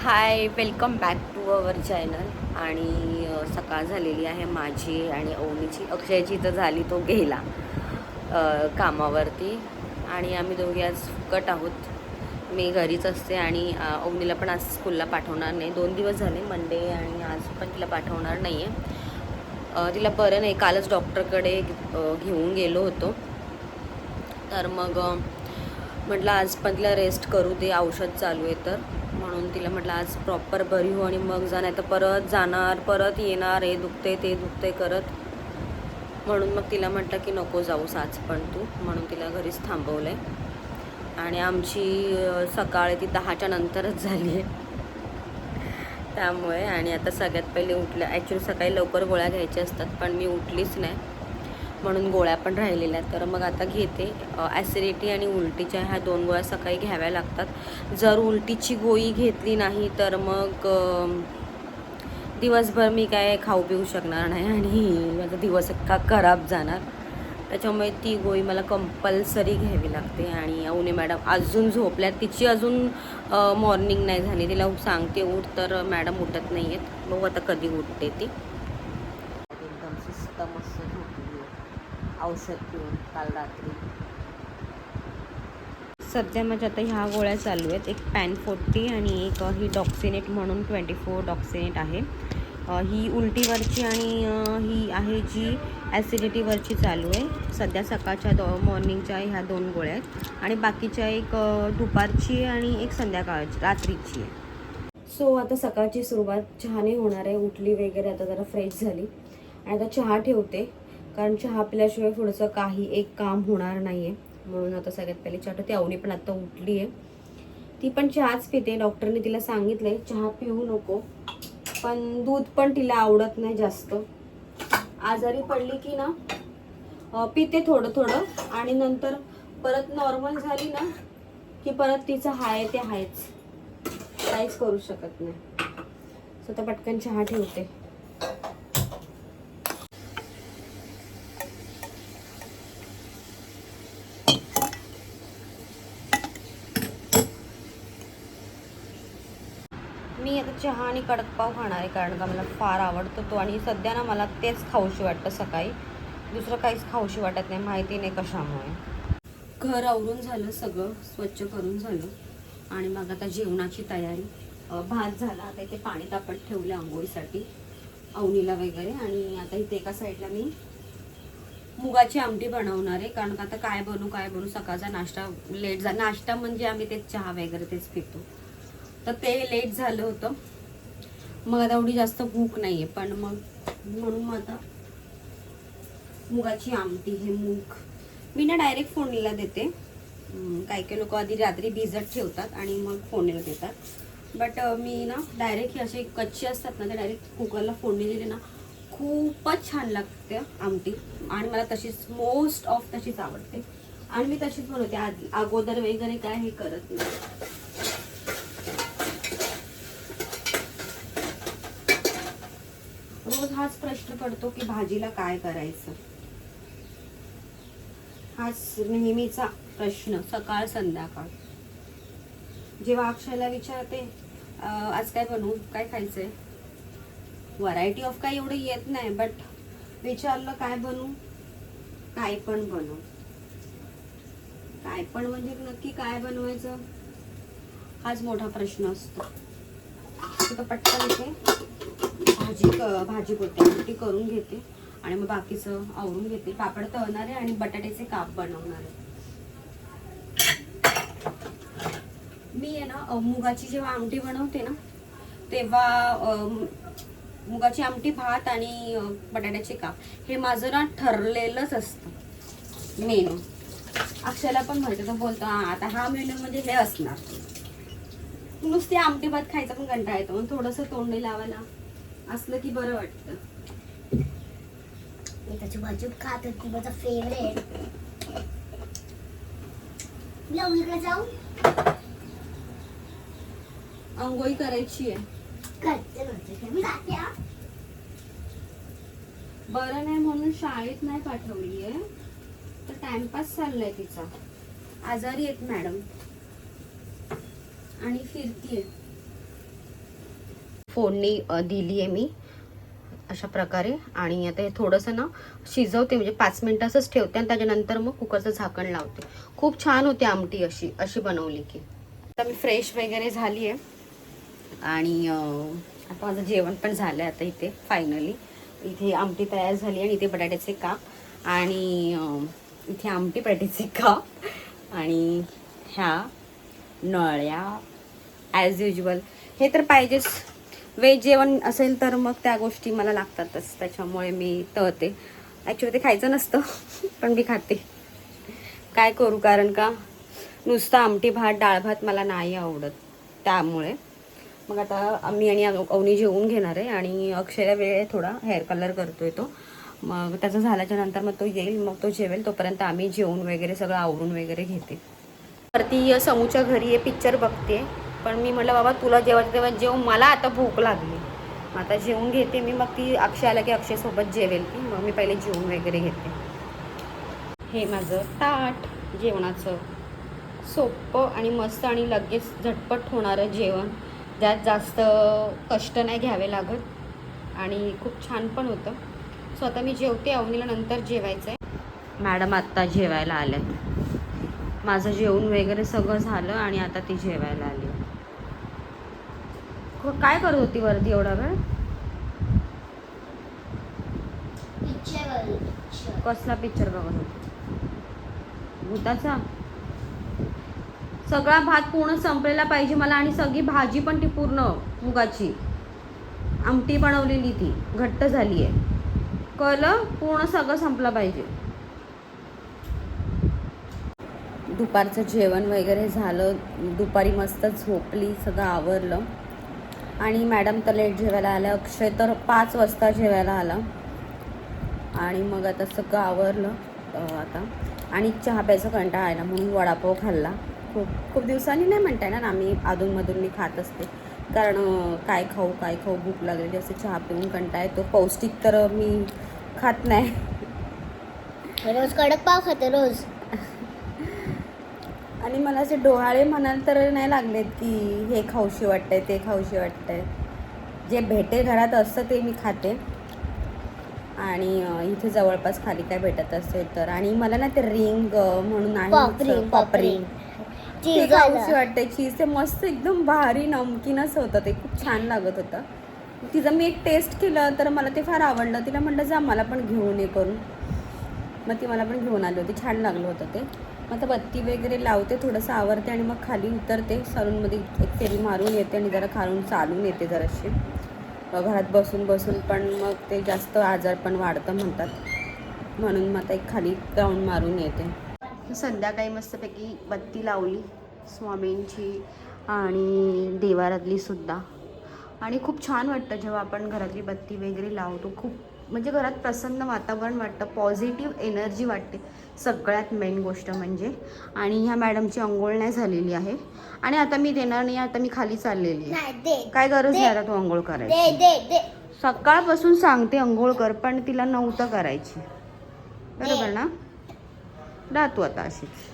High, welcome back to our channel. आणि सकाळ झालेली आहे माझी आणि अवनीची. अक्षयची तर झाली, तो गेला कामावरती आणि आम्ही दोघे आज फुकट आहोत. मी घरीच असते आणि अवनीला पण आज स्कूलला पाठवणार नाही. 2 दिवस झाले, मंडे आणि आज पण तिला पाठवणार नाही आहे. तिला बरं नाही. कालच डॉक्टरकडे घेऊन गेलो होतो. तर मग म्हटलं आज पण तिला रेस्ट करू दे, औषध चालू आहे तर. म्हणून तिला म्हटलं आज प्रॉपर बरी हो आणि मग जा, नाही तर परत जाणार, परत येणार, हे दुखते ते दुखते करत. म्हणून मग तिला म्हटलं की नको जाऊस आज पण तू, म्हणून तिला घरीच थांबवलं आहे. आणि आमची सकाळ ती 10च्या नंतरच झाली आहे त्यामुळे. आणि आता सगळ्यात पहिले उठलं. ॲक्च्युली सकाळी लवकर गोळ्या घ्यायच्या असतात पण मी उठलीच नाही, म्हणून गोळ्या पण राहिलेल्या. तर मग आता घेते. ॲसिडिटी आणि उलटीच्या ह्या 2 गोळ्या सकाळी घ्याव्या लागतात. जर उलटीची गोळी घेतली नाही तर मग दिवसभर मी काय खाऊ पिऊ शकणार नाही आणि माझा दिवस इतका खराब जाणार. त्याच्यामुळे ती गोळी मला कंपल्सरी घ्यावी लागते. आणि अवनी मॅडम अजून झोपल्यात, तिची अजून मॉर्निंग नाही झाली. तिला सांगते उठ तर मॅडम उठत नाही आहेत. बघू आता कधी उठते ती. एकदम सुस्त मस्त झोपली आहे औषध पिऊन काल रात्री. सध्या माझ्या आता ह्या गोळ्या चालू आहेत. एक पॅन40 आणि एक ही डॉक्सिनेट म्हणून 24 डॉक्सिनेट आहे. ही उलटीवरची आणि ही आहे जी ॲसिडिटीवरची चालू आहे. सध्या सकाळच्या मॉर्निंगच्या ह्या 2 गोळ्या आहेत आणि बाकीच्या एक दुपारची आणि एक संध्याकाळची रात्रीची आहे. सो आता सकाळची सुरुवात चहाने होणार आहे. उठली वगैरे, आता जरा फ्रेश झाली आणि आता चहा ठेवते, कारण चहा पिल्याशिवाय पुढचं काही एक काम होणार नाही आहे. म्हणून आता सगळ्यात पहिले चहा ठेवते. अवनी पण आता उठली आहे, ती पण चहाच पिते. डॉक्टरने तिला सांगितलंय चहा पिऊ नको, पण दूध पण तिला आवडत नाही जास्त. आजारी पडली की ना पिते थोडं थोडं आणि नंतर परत नॉर्मल झाली ना की परत तिचं हाय ते हायच, काहीच करू शकत नाही. स्वतः पटकन चहा ठेवते. मी आता चहा आणि कडक पाव खाणार आहे, कारण का मला फार आवडतो तो. आणि सध्या ना मला तेच खाऊशी वाटतं सकाळी, दुसरं काहीच खाऊशी वाटत नाही, माहिती नाही कशामुळे. घर आवरून झालं, सगळं स्वच्छ करून झालं आणि मग आता जेवणाची तयारी. भात झाला, आता इथे पाणी तापत ठेवलं आंघोळीसाठी अवनीला वगैरे. आणि आता इथे एका साईडला मी मुगाची आमटी बनवणार आहे, कारण का आता काय बनवू. सकाळचा नाश्ता लेट झाला. नाश्ता म्हणजे आम्ही तेच चहा वगैरे तेच पितो, तर ते लेट झालं होतं. मग आता एवढी जास्त भूक नाही आहे, पण मग म्हणून मग आता मुगाची आमटी. हे मूग मी ना डायरेक्ट फोडणीला देते. काही लोक आधी रात्री भिजत ठेवतात आणि मग फोडणीला देतात, बट मी ना डायरेक्ट ही असे कच्चे असतात ना, ते डायरेक्ट कुकरला फोडणी दिली ना खूपच छान लागते आमटी. आणि मला तशीच मोस्ट ऑफ तशीच आवडते आणि मी तशीच बनवते. अगोदर वगैरे काय हे करत नाही. रोज हाच प्रश्न पडतो की भाजीला काय करायचं, हाच नेहमीचा प्रश्न सकाळ संध्याकाळ. जेव्हा अक्षयला विचारते आज काय बनवू, काय खायचंय, व्हरायटी ऑफ काही एवढं येत नाही, बट विचारलं काय बनवू, काय पण बनव. काय पण म्हणजे नक्की काय बनवायचं हाच मोठा प्रश्न असतो. तर पटकन इथे भाजी करते, आमटी करून घेते आणि मग बाकीचं आवरून घेते. पापड तळणार आहे आणि बटाट्याचे काप बनवणार आहे. मी आहे ना मुगाची जेव्हा आमटी बनवते ना तेव्हा मुगाची आमटी, भात आणि बटाट्याचे काप हे माझं ना ठरलेलंच असतं मेनू. अक्षयला पण माहिती, तर बोलतो आता हा मेनू म्हणजे हे असणार. नुसती आमटी भात खायचा पण कंटाळा येतो, मग थोडंसं तोंडी लावायला असलं की बरं वाटतं. त्याची भाजी खात होती, माझा फेवरेट. लवकर जाऊ, अंघोळी करायची आहे. मी जाते. बरं नाही म्हणून शाळेत नाही पाठवली आहे, तर टाइमपास चाललाय तिचा. आजारी आहेत मॅडम आणि फिरतीये. फोडणी दिली आहे मी अशा प्रकारे. आणि आता हे थोडंसं ना शिजवते, म्हणजे 5 मिनिटं असंच ठेवते आणि त्याच्यानंतर मग कुकरचं झाकण लावते. खूप छान होते आमटी अशी बनवली की. आता मी फ्रेश वगैरे झाली आहे आणि आता माझं जेवण पण झालं आहे. आता इथे फायनली इथे आमटी तयार झाली आणि इथे बटाट्याचे काप आणि इथे आमटी बटाट्याचे काप आणि ह्या नळ्या ॲज युजल. हे तर पाहिजेच, व्हेज जेवण असेल तर मग त्या गोष्टी मला लागतातच, त्याच्यामुळे मी तळते. ॲक्च्युली ते खायचं नसतं पण मी खाते. काय करू, कारण का नुसतं आमटी भात डाळ भात मला नाही आवडत, त्यामुळे. मग आता मी आणि अवनी जेवून घेणार आहे आणि अक्षयला वेळ आहे, थोडा हेअर कलर करतोय तो. मग त्याचं झाल्याच्या नंतर मग तो येईल, मग तो जेवेल. तोपर्यंत आम्ही जेवून वगैरे सगळं आवरून वगैरे घेते. वरती समूच्या घरी आहे, पिक्चर बघते. पण मी म्हटलं बाबा तुला जेवायचं तेव्हा जेव, मला आता भूक लागली. आता जेवून घेते मी, मग ती अक्षय आला की अक्षयसोबत जेवेल ती. मग मी पहिले जेवून वगैरे घेते. हे माझं ताट जेवणाचं, सोपं आणि मस्त आणि लगेच झटपट होणारं जेवण. त्यात जास्त कष्ट नाही घ्यावे लागत आणि खूप छान पण होतं. सो आता मी जेवते, अवनीला नंतर जेवायचं आहे. मॅडम आत्ता जेवायला आल्यात. माझं जेवण वगैरे सगळं झालं आणि आता ती जेवायला आली. काय करत होती वरती एवढा वेळ? कसला पिक्चर बघत होती? भूताचा? सगळा भात पूर्ण संपलेला पाहिजे मला आणि सगळी भाजी पण ती पूर्ण मुगाची आमटी बनवलेली ती घट्ट झाली आहे. कळलं? पूर्ण सगळं संपलं पाहिजे. दुपारचं जेवण वगैरे झालं, दुपारी मस्त झोपली, सगळं आवरलं. आणि मॅडम तर लेट जेवायला आल्या, अक्षय तर 5 वाजता जेवायला आला. आणि मग आता सगळं आवरलं आता. आणि चहा प्यायचा कंटाळा आला म्हणून वडापाव खाल्ला. खूप दिवसांनी नाही म्हणता येणार, आम्ही अधूनमधून मी खात असते, कारण काय खाऊ भूक लागलेली असते. चहा पिऊन कंटाळा येतो. पौष्टिक तर मी खात नाही. रोज कडक पाव खाते रोज. आणि मला असे डोहाळे म्हणाल तर नाही लागलेत की हे खाऊशी वाटतंय ते खाऊशी वाटतंय. जे भेटे घरात असतं ते मी खाते. आणि इथे जवळपास खाली काय भेटत असेल तर. आणि मला ना ते रिंग म्हणून आहे, पॉपरिंग, ते खाऊशी वाटते. चीज ते मस्त एकदम भारी नमकीनच होतं, ते खूप छान लागत होतं. तिचं मी एक टेस्ट केलं तर मला ते फार आवडलं. तिला म्हटलं जा मला पण घेऊन ये करून. मग ती मला पण घेऊन आली होती, छान लागलं होतं ते. मग आता बत्ती वगैरे लावते, थोडंसं आवरते आणि मग खाली उतरते. सलूनमध्ये एक फेरी मारून येते आणि जरा खालून चालून येते जराशी. घरात बसून पण मग ते जास्त आजार पण वाढतं म्हणतात, म्हणून मग आता एक खाली राऊंड मारून येते. संध्याकाळी मस्तपैकी बत्ती लावली स्वामींची आणि देवारातली सुद्धा. आणि खूप छान वाटतं जेव्हा आपण घरातली बत्ती वगैरे लावतो. खूप म्हणजे घरात प्रसन्न वातावरण वाटतं, पॉझिटिव्ह एनर्जी वाटते. सगळ्यात मेन गोष्ट म्हणजे. आणि ह्या मॅडमची अंघोळ नाही झालेली आहे आणि आता मी देणार नाही, आता मी खाली चाललेली आहे. काय गरज आहे आता तू अंघोळ करायची? सकाळपासून सांगते अंघोळ कर, पण तिला नव्हतं करायची. बरोबर ना? राह तू आता अशीच.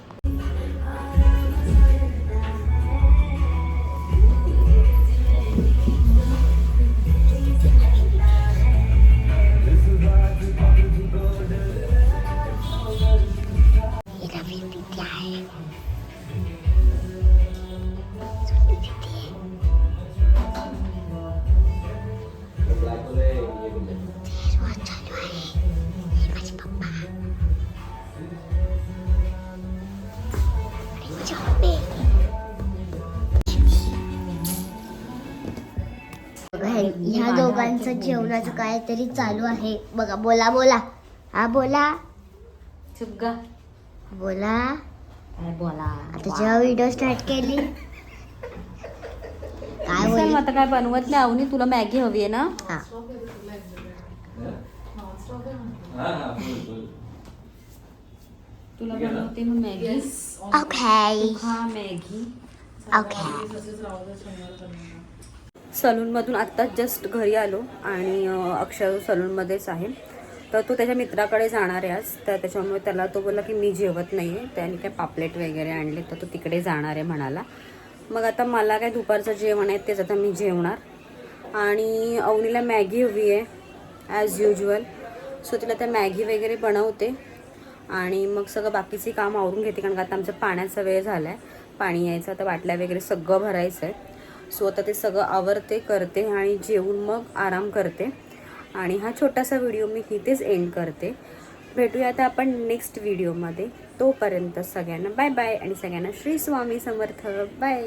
ह्या दोघांचं जेवणाचं काहीतरी चालू आहे बघा. बोला बोला. हा बोला. चुग्गा बोला. बोला. आता जेव्हा व्हिडिओ स्टार्ट केली काय बोल. आता काय बनवत नाही अवनी, तुला मॅगी हवी आहे ना? हा. तुला बनवते मग मॅगी. ओके. हा मॅगी. ओके. सलूनमधून आत्ताच जस्ट घरी आलो आणि अक्षय सलूनमध्येच आहे. तर तो त्याच्या मित्राकडे जाणार आहे आज, तर त्याच्यामुळे त्याला तो बोलला की मी जेवत नाही आहे. त्याने काय पापलेट वगैरे आणले तर तो तिकडे जाणार आहे म्हणाला. मग आता मला काय दुपारचं जेवण आहे तेच आता मी जेवणार. आणि अवनीला मॅगी हवी आहे ॲज युजल. सो तिला त्या मॅगी वगैरे बनवते आणि मग सगळं बाकीची काम आवरून घेते, कारण का आता आमचं पाण्याचा वेळ झाला आहे, पाणी यायचं, आता बाटल्या वगैरे सगळं भरायचं आहे. सो आता ते सगळं आवरते, करते आणि जेवून मग आराम करते. आणि हा छोटासा व्हिडिओ मी इथेच एंड करते. भेटूया आता आपण नेक्स्ट व्हिडिओमध्ये. तोपर्यंत सगळ्यांना बाय बाय आणि सगळ्यांना श्री स्वामी समर्थ. बाय.